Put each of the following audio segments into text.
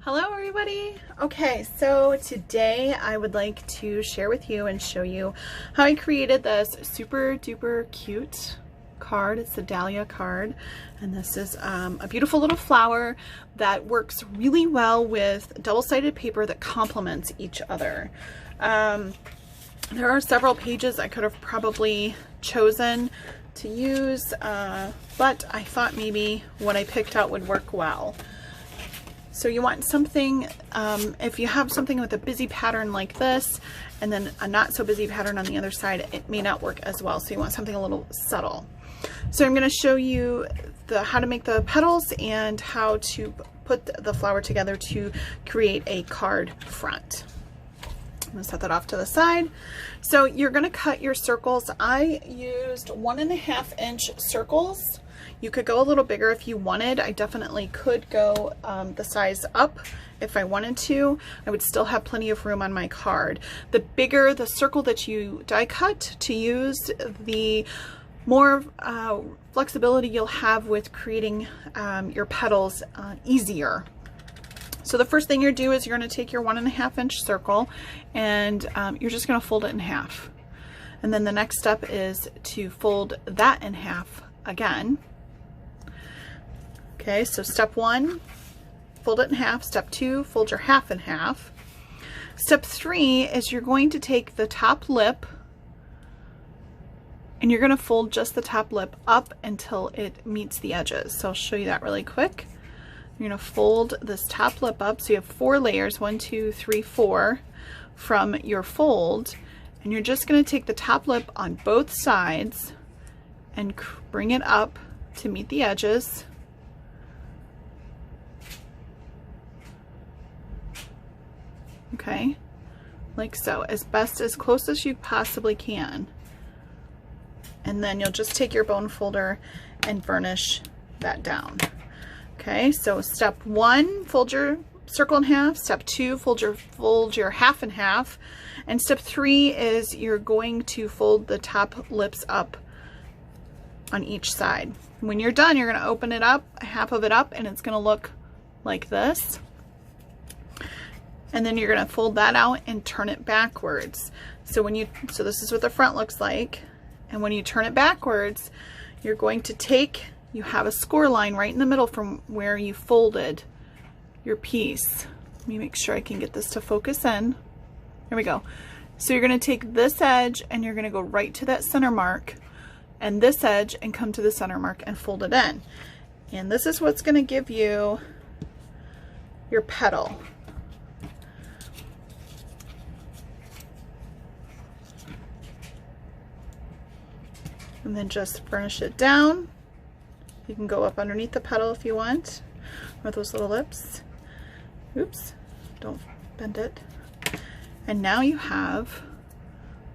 Hello everybody! Okay, so today I would like to share with you and show you how I created this super duper cute card. It's the Dahlia card, and this is a beautiful little flower that works really well with double-sided paper that complements each other. There are several pages I could have probably chosen to use, but I thought maybe what I picked out would work well. So you want something, if you have something with a busy pattern like this, and then a not so busy pattern on the other side, it may not work as well. So you want something a little subtle. So I'm going to show you how to make the petals and how to put the flower together to create a card front. I'm going to set that off to the side. So you're going to cut your circles. I used 1.5 inch circles. You could go a little bigger if you wanted. I definitely could go the size up if I wanted to. I would still have plenty of room on my card. The bigger the circle that you die cut to use, the more flexibility you'll have with creating your petals easier. So the first thing you do is you're going to take your 1.5 inch circle and you're just going to fold it in half. And then the next step is to fold that in half again. Okay, so step 1, fold it in half. Step 2, fold your half in half. Step 3 is you're going to take the top lip and you're going to fold just the top lip up until it meets the edges. So I'll show you that really quick. You're going to fold this top lip up. So you have 4 layers, 1, 2, 3, 4 from your fold. And you're just going to take the top lip on both sides and bring it up to meet the edges. Okay, like so, as close as you possibly can. And then you'll just take your bone folder and burnish that down. Okay, so step 1, fold your circle in half. Step 2, fold your half in half. And step 3 is you're going to fold the top lips up on each side. When you're done, you're going to open it up, half of it up, and it's going to look like this. And then you're going to fold that out and turn it backwards. So this is what the front looks like. And when you turn it backwards, you're going to you have a score line right in the middle from where you folded your piece. Let me make sure I can get this to focus in. There we go. So you're going to take this edge and you're going to go right to that center mark, and this edge, and come to the center mark and fold it in. And this is what's going to give you your petal. And then just burnish it down. You can go up underneath the petal if you want, with those little lips. Oops, don't bend it. And now you have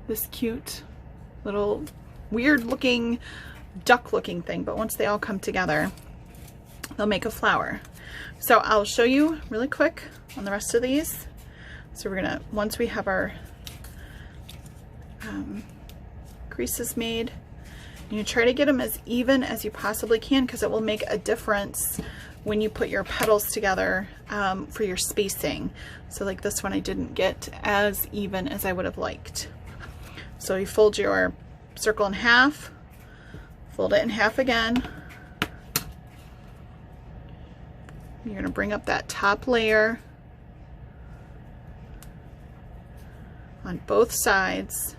this cute little weird looking duck looking thing, but once they all come together, they'll make a flower. So I'll show you really quick on the rest of these. So we're gonna, once we have our creases made, you try to get them as even as you possibly can, because it will make a difference when you put your petals together for your spacing. So like this one, I didn't get as even as I would have liked. So you fold your circle in half, fold it in half again. You're going to bring up that top layer on both sides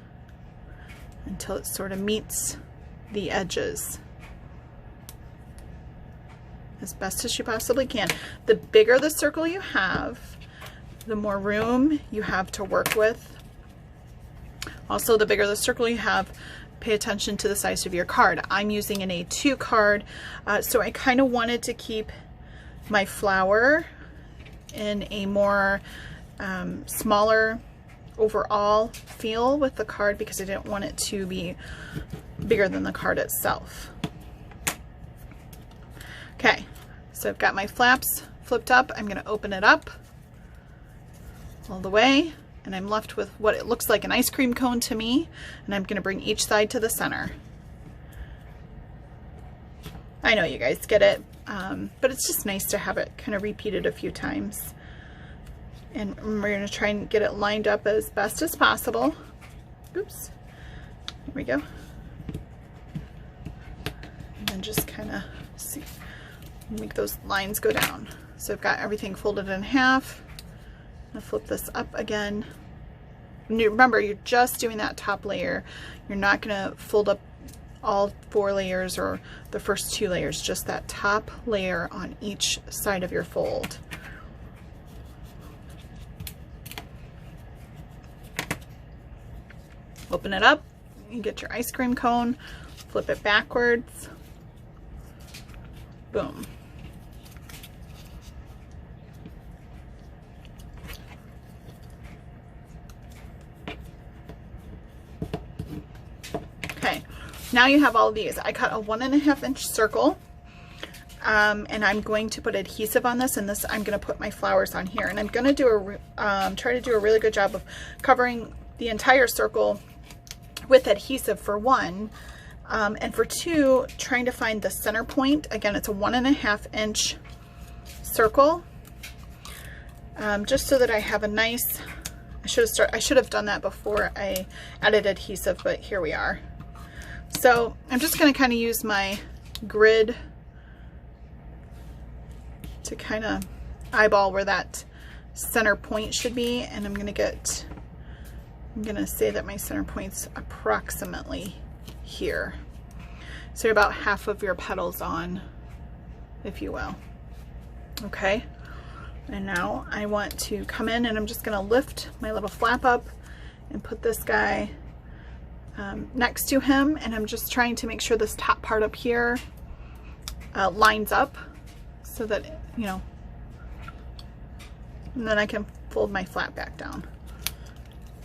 until it sort of meets the edges as best as you possibly can. The bigger the circle you have, the more room you have to work with. Also, the bigger the circle you have, pay attention to the size of your card. I'm using an A2 card, so I kind of wanted to keep my flower in a more smaller overall feel with the card, because I didn't want it to be bigger than the card itself. Okay, so I've got my flaps flipped up. I'm going to open it up all the way, and I'm left with what it looks like an ice cream cone to me, and I'm going to bring each side to the center. I know you guys get it, but it's just nice to have it kind of repeated a few times. And we're going to try and get it lined up as best as possible. Oops. Here we go. And then just kind of see, make those lines go down. So I've got everything folded in half. I'm going to flip this up again. And remember, you're just doing that top layer. You're not going to fold up all 4 layers or the first 2 layers, just that top layer on each side of your fold. Open it up, you get your ice cream cone, flip it backwards, boom. Okay, now you have all of these. I cut a 1.5 inch circle, and I'm going to put adhesive on this, and this I'm going to put my flowers on here, and I'm going to do try to do a really good job of covering the entire circle with adhesive for 1, and for 2, trying to find the center point. Again, it's a 1.5 inch circle, just so that I have a nice, I should have done that before I added adhesive, but here we are. So I'm just going to kind of use my grid to kind of eyeball where that center point should be, and I'm going to say that my center point's approximately here. So you're about half of your petals on, if you will. Okay, and now I want to come in, and I'm just going to lift my little flap up and put this guy next to him, and I'm just trying to make sure this top part up here lines up so that, you know, and then I can fold my flap back down.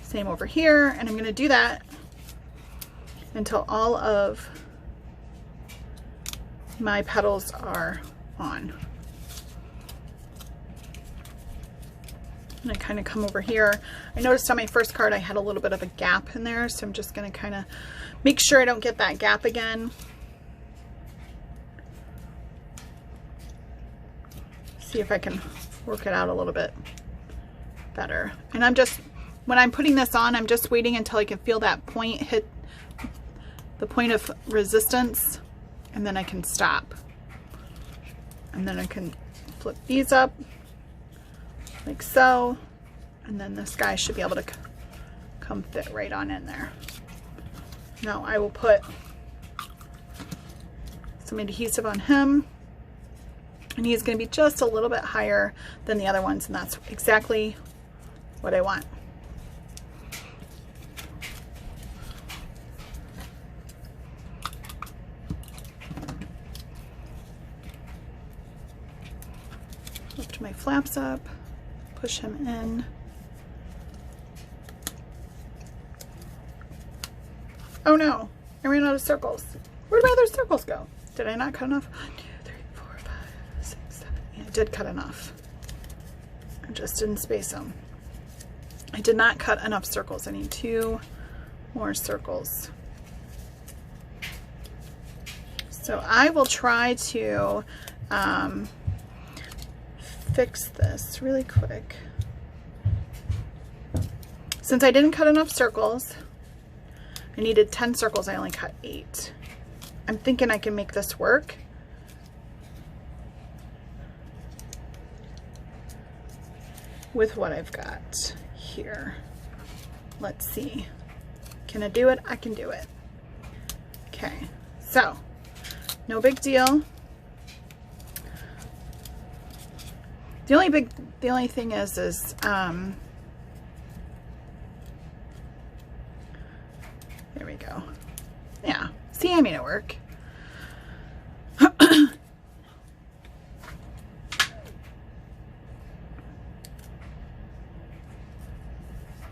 Same over here, and I'm going to do that until all of my petals are on. And I kind of come over here. I noticed on my first card I had a little bit of a gap in there, so I'm just going to kind of make sure I don't get that gap again. See if I can work it out a little bit better. And I'm just, when I'm putting this on, I'm just waiting until I can feel that point hit the point of resistance, and then I can stop. And then I can flip these up like so, and then this guy should be able to come fit right on in there. Now I will put some adhesive on him, and he's going to be just a little bit higher than the other ones, and that's exactly what I want. Lift my flaps up, push him in. Oh no, I ran out of circles. Where'd my other circles go? Did I not cut enough? 1, 2, 3, 4, 5, 6, 7. Yeah, I did cut enough. I just didn't space them. I did not cut enough circles. I need 2 more circles. So I will try to fix this really quick. Since I didn't cut enough circles, I needed 10 circles, I only cut 8. I'm thinking I can make this work. With what I've got here. Let's see. Can I do it? I can do it. Okay, so no big deal. The only thing is there we go. Yeah, see, I made it work.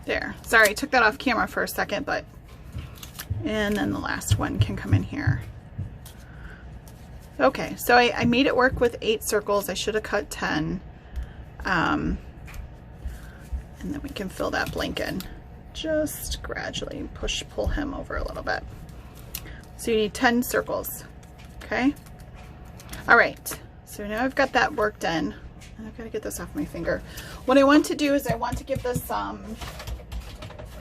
There, sorry, I took that off camera for a second, but, and then the last one can come in here. Okay, so I made it work with 8 circles. I should have cut 10. And then we can fill that blank in. Just gradually pull him over a little bit. So you need 10 circles, okay? All right, so now I've got that worked in. I've got to get this off my finger. What I want to do is I want to give this some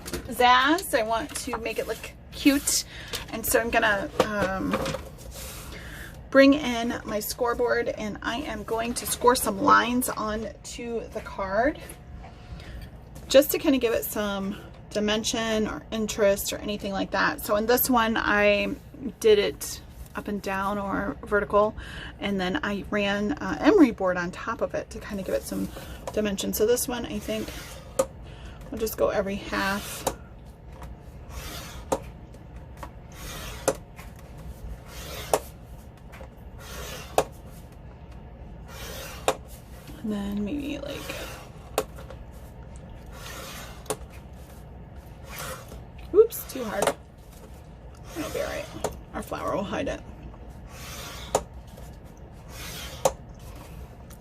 pizzazz. I want to make it look cute. And so I'm gonna bring in my scoreboard, and I am going to score some lines onto the card just to kind of give it some dimension or interest or anything like that. So in this one, I did it up and down or vertical, and then I ran emery board on top of it to kind of give it some dimension. So this one, I think I'll just go every half. And then maybe like, oops, too hard. It'll be all right. Our flour will hide it.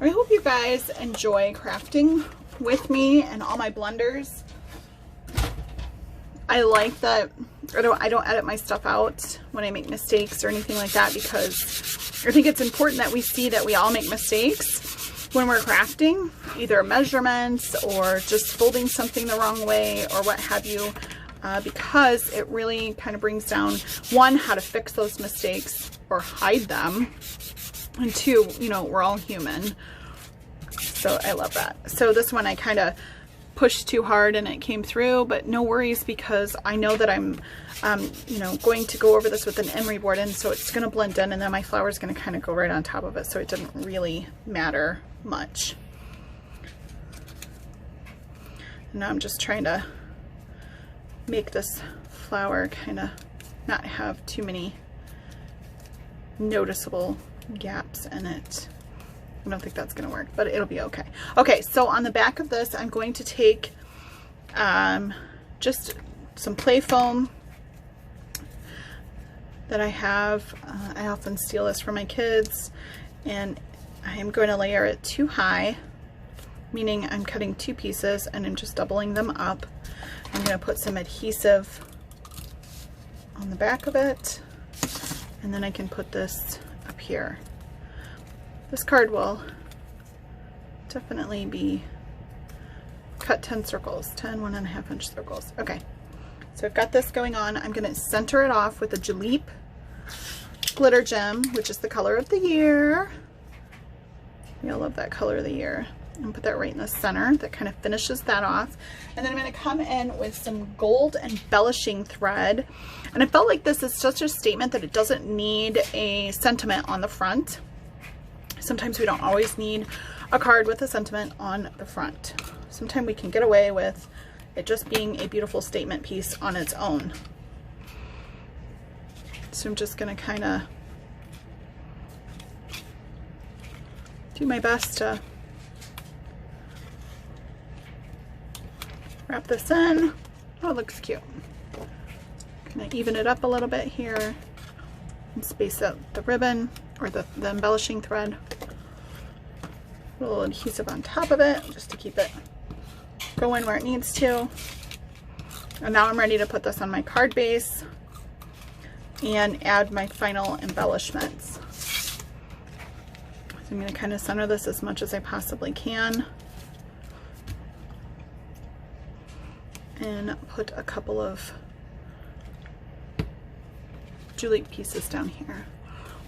I hope you guys enjoy crafting with me and all my blenders. I like that I don't edit my stuff out when I make mistakes or anything like that, because I think it's important that we see that we all make mistakes when we're crafting, either measurements or just folding something the wrong way or what have you, because it really kind of brings down, one, how to fix those mistakes or hide them, and two, you know, we're all human. So I love that. So this one I kind of pushed too hard and it came through, but no worries, because I know that I'm you know, going to go over this with an emery board, and so it's going to blend in, and then my flour is going to kind of go right on top of it, so it didn't really matter much. Now I'm just trying to make this flour kind of not have too many noticeable gaps in it. I don't think that's going to work, but it'll be okay. Okay, so on the back of this, I'm going to take just some play foam that I have. I often steal this from my kids, and I am going to layer it too high, meaning I'm cutting two pieces and I'm just doubling them up. I'm going to put some adhesive on the back of it, and then I can put this up here. This card will definitely be cut 10 circles, 10 1.5 inch circles. Okay, so I've got this going on. I'm going to center it off with a Jalep glitter gem, which is the color of the year. We all love that color of the year. And put that right in the center. That kind of finishes that off. And then I'm going to come in with some gold embellishing thread. And I felt like this is such a statement that it doesn't need a sentiment on the front. Sometimes we don't always need a card with a sentiment on the front. Sometimes we can get away with it just being a beautiful statement piece on its own. So I'm just going to kind of do my best to wrap this in. Oh, it looks cute. Kind of even it up a little bit here and space out the ribbon or the embellishing thread. A little adhesive on top of it just to keep it going where it needs to. And now I'm ready to put this on my card base and add my final embellishments. So I'm going to kind of center this as much as I possibly can and put a couple of Jalep pieces down here.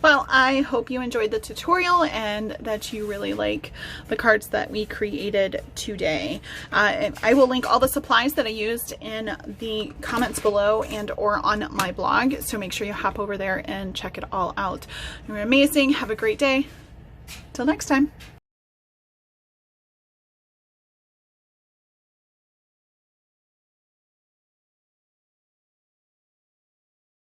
Well, I hope you enjoyed the tutorial and that you really like the cards that we created today. I will link all the supplies that I used in the comments below and or on my blog, so make sure you hop over there and check it all out. You're amazing. Have a great day. Till next time.